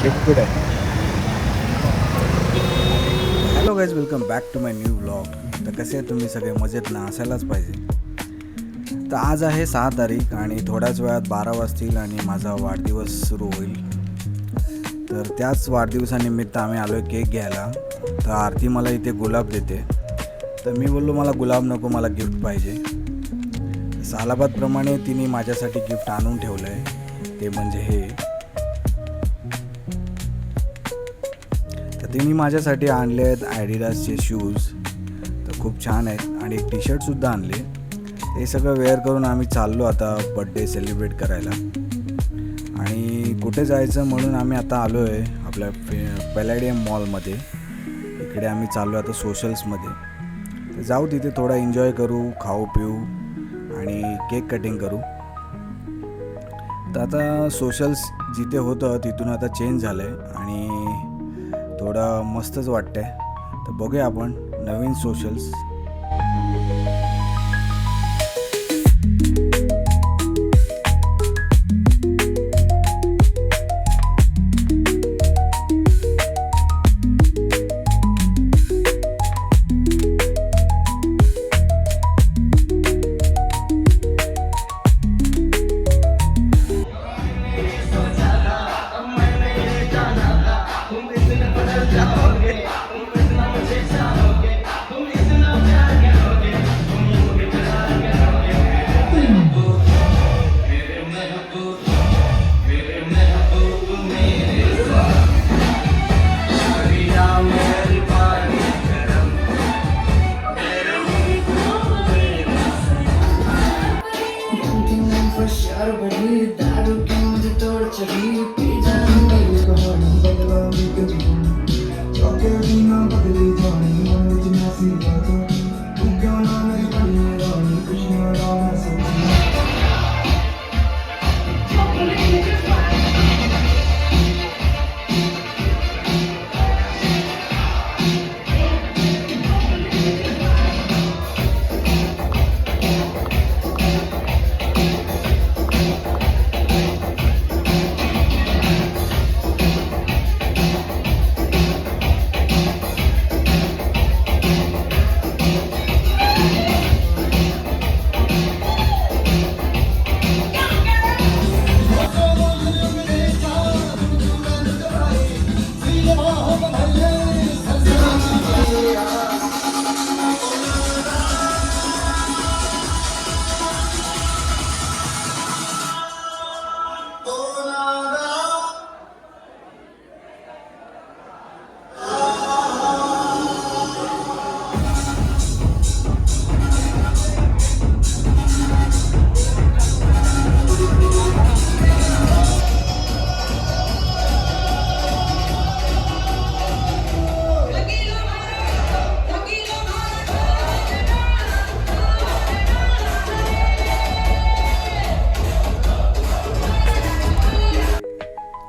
Liquid आहे. Hello guys, welcome back to my new vlog. तर कसे आहे तुम्ही सगळे? मजेत ना? असायलाच पाहिजे. तर आज आहे 6 तारीख आणि थोड्याच वेळात 12 वाजतील आणि माझा वाढदिवस सुरू होईल. तर त्याच वाढदिवसानिमित्त आम्ही आलो आहे केक घ्यायला. तर आरती मला इथे गुलाब देते. तर मी बोललो मला गुलाब नको, मला गिफ्ट पाहिजे. सालाबादप्रमाणे तिने माझ्यासाठी गिफ्ट आणून ठेवलं आहे, ते म्हणजे हे. तर तिने माझ्यासाठी आणले आहेत ॲडिडासचे शूज. तर खूप छान आहेत आणि एक टी शर्टसुद्धा आणले. हे सगळं वेअर करून आम्ही चाललो आता बड्डे सेलिब्रेट करायला. आणि कुठे जायचं म्हणून आम्ही आता आलो आहे आपल्या पॅलेडियम मॉलमध्ये. इकडे आम्ही चाललो आता सोशल्समध्ये. तर जाऊ तिथे थोडा एन्जॉय करू, खाऊ पिऊ आणि केक कटिंग करू. तर आता सोशल्स जिथे होतं तिथून आता चेंज झालं आहे आणि थोडं मस्तच वाटतं आहे. तर बघूया आपण नवीन सोशल्स.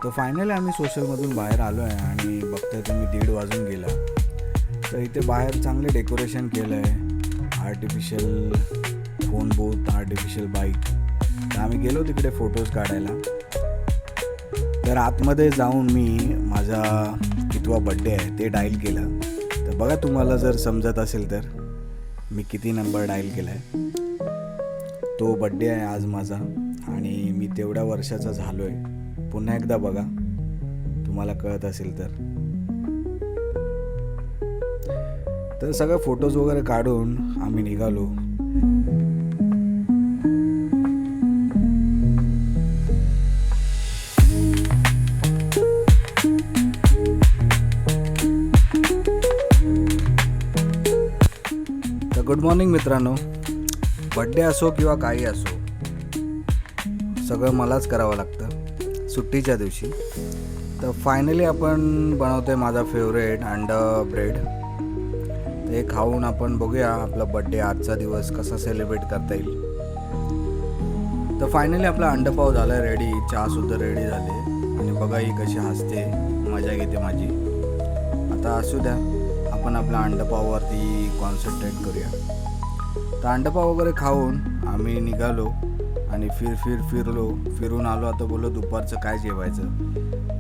तर फायनली आम्ही सोशलमधून बाहेर आलो आहे आणि बघतोय तुम्ही 1:30 वाजून गेला. तर इथे बाहेर चांगले डेकोरेशन केलं आहे. Artificial phone booth, artificial bike. तर आम्ही गेलो तिकडे फोटोज काढायला. तर आतमध्ये जाऊन मी माझा कितवा बड्डे आहे ते डायल केलं. तर बघा तुम्हाला जर समजत असेल तर मी किती नंबर डायल केला आहे. तो बड्डे आहे आज माझा आणि मी तेवढ्या वर्षाचा झालो आहे. पुन्हा एकदा बघा, तुम्हाला कळत असेल तर. तर सगळे फोटोज वगैरे काढून आम्ही निघालो. तर गुड मॉर्निंग मित्रांनो. बड्डे असो किंवा काही असो, सगळं मलाच करावं लागतं सुट्टीच्या दिवशी. तर फायनली आपण बनवतोय माझा फेवरेट अंडा ब्रेड. ते खाऊन आपण बघूया आपला बड्डे आजचा दिवस कसा सेलिब्रेट करता येईल. तर फायनली आपला अंडपाव झाला रेडी. चहासुद्धा रेडी झाले आणि बघा ही कशी हसते, मजा घेते माझी. आता असू द्या, आपण आपल्या अंडपाववरती कॉन्सन्ट्रेट करूया. तर अंडपाव वगैरे खाऊन आम्ही निघालो आणि फिरून आलो. आता बोललो दुपारचं काय जेवायचं,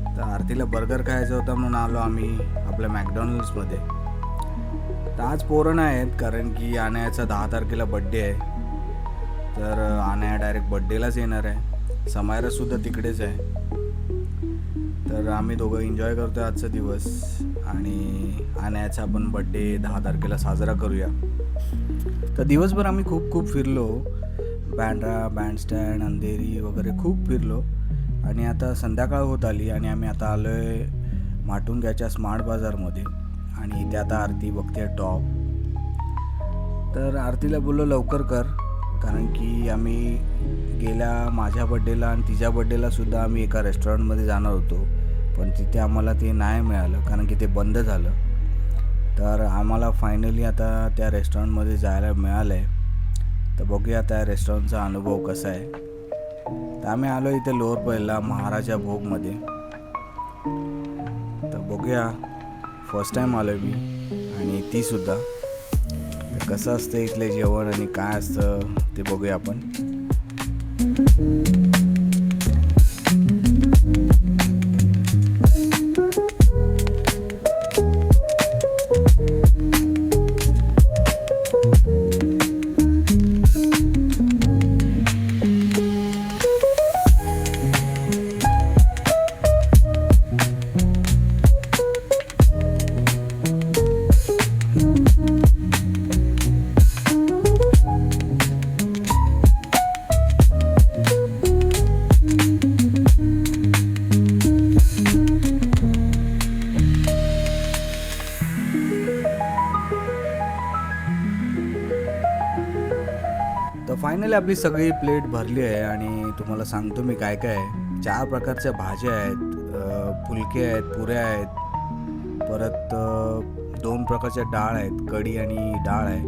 तर आरतीला बर्गर खायचं होतं म्हणून आलो आम्ही आपल्या मॅकडॉनल्ड्समध्ये. तर आज पोरं नाही आहेत कारण की अनायाचा 10 तारखेला बड्डे आहे, तर अनाया डायरेक्ट बड्डेलाच येणार आहे. समायरासुद्धा तिकडेच आहे, तर आम्ही दोघं एन्जॉय करतो आहे आजचा दिवस. आणि अनायाचा आपण बड्डे 10 तारखेला साजरा करूया. तर दिवसभर आम्ही खूप फिरलो, बँड्रा, बँडस्टँड, अंधेरी वगैरे खूप फिरलो. आणि आता संध्याकाळ होत आली आणि आम्ही आता आलो आहे माटुंग्याच्या स्मार्ट बाजारमध्ये. आणि इथे आता आरती बघते टॉप. तर आरतीला बोललो लवकर कर, कारण की आम्ही माझ्या बड्डेला आणि तिच्या बड्डेलासुद्धा आम्ही एका रेस्टॉरंटमध्ये जाणार होतो, पण तिथे आम्हाला ते नाही मिळालं कारण की ते बंद झालं. तर आम्हाला फायनली आता त्या रेस्टॉरंटमध्ये जायला मिळालं आहे. तर बघूया त्या रेस्टॉरंटचा अनुभव कसा आहे. तर आम्ही आलो इथे लोअर पहिला महाराजा भोगमध्ये. तर बघूया, फर्स्ट टाईम आलो मी आणि तीसुद्धा. तर कसं असतं इथले जेवण आणि काय असतं ते बघूया आपण. तर फायनली आपली सगळी प्लेट भरली आहे आणि तुम्हाला सांगतो मी काय काय आहे. 4 प्रकारच्या भाज्या आहेत, फुलके आहेत, पुऱ्या आहेत, परत 2 प्रकारच्या डाळ आहेत, कढी आणि डाळ आहे,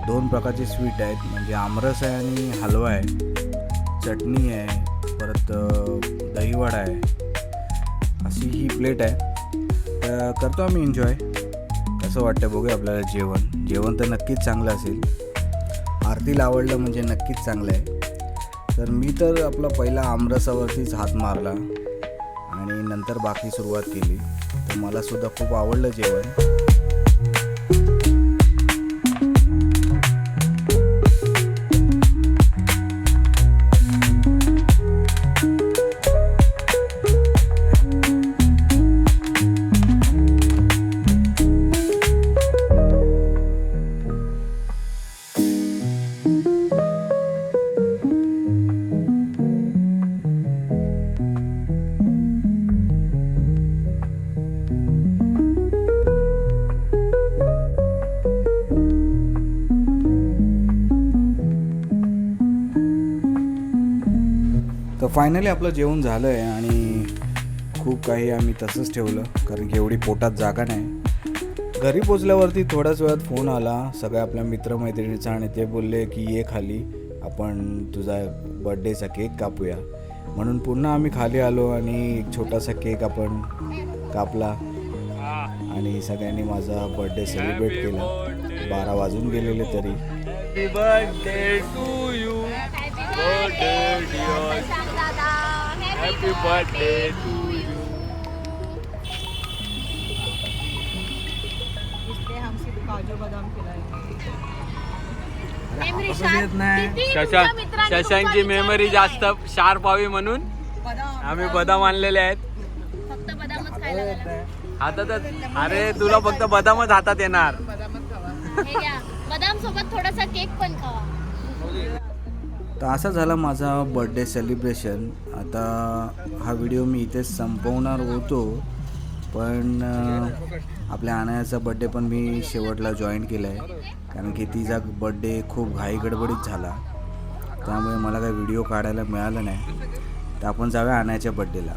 2 प्रकारचे स्वीट आहेत म्हणजे आमरस आहे आणि हलवा आहे, चटणी आहे, परत दहीवडा आहे. अशी ही प्लेट आहे. तर करतो आम्ही एन्जॉय. कसं वाटतं बघूया आपल्याला जेवण तर नक्कीच चांगलं असेल. आरतीला आवडलं म्हणजे नक्कीच चांगलं आहे. तर मी तर आपला पहिला आमरसावरतीच हात मारला आणि नंतर बाकी सुरुवात केली. तर मलासुद्धा खूप आवडलं जेवण. तर फायनली आपलं जेवण झालं आहे आणि खूप काही आम्ही तसंच ठेवलं कारण की एवढी पोटात जागा नाही. घरी पोचल्यावरती थोड्याच वेळात फोन आला सगळ्या आपल्या मित्रमैत्रिणीचा आणि ते बोलले की ये खाली, आपण तुझा बड्डेचा केक कापूया. म्हणून पुन्हा आम्ही खाली आलो आणि एक छोटासा केक आपण कापला आणि सगळ्यांनी माझा बड्डे सेलिब्रेट केला. 12 वाजून गेलेले तरी. Happy birthday to you, birthday dear, happy birthday to you. इसलिए हम सिर्फ काजू बादाम शशांकची मेमरी जास्त शार्प व्हावी म्हणून आम्ही बदाम आणलेले आहेत. फक्त बदामच खायला लागला. हातातच. अरे तुला फक्त बदामच हातात येणार. हे घ्या, बदाम सोबत थोडासा केक पण खावा. तर असा झाला माझा बर्थडे सेलिब्रेशन. आता हा व्हिडिओ मी इथेच संपवणार होतो, पण आपल्या अनायाचा बड्डे पण मी शेवटला जॉईन केला आहे कारण की तिचा बड्डे खूप घाई गडबडीत झाला, त्यामुळे मला काही व्हिडिओ काढायला मिळालं नाही. तर आपण जाऊया अनायाच्या बड्डेला.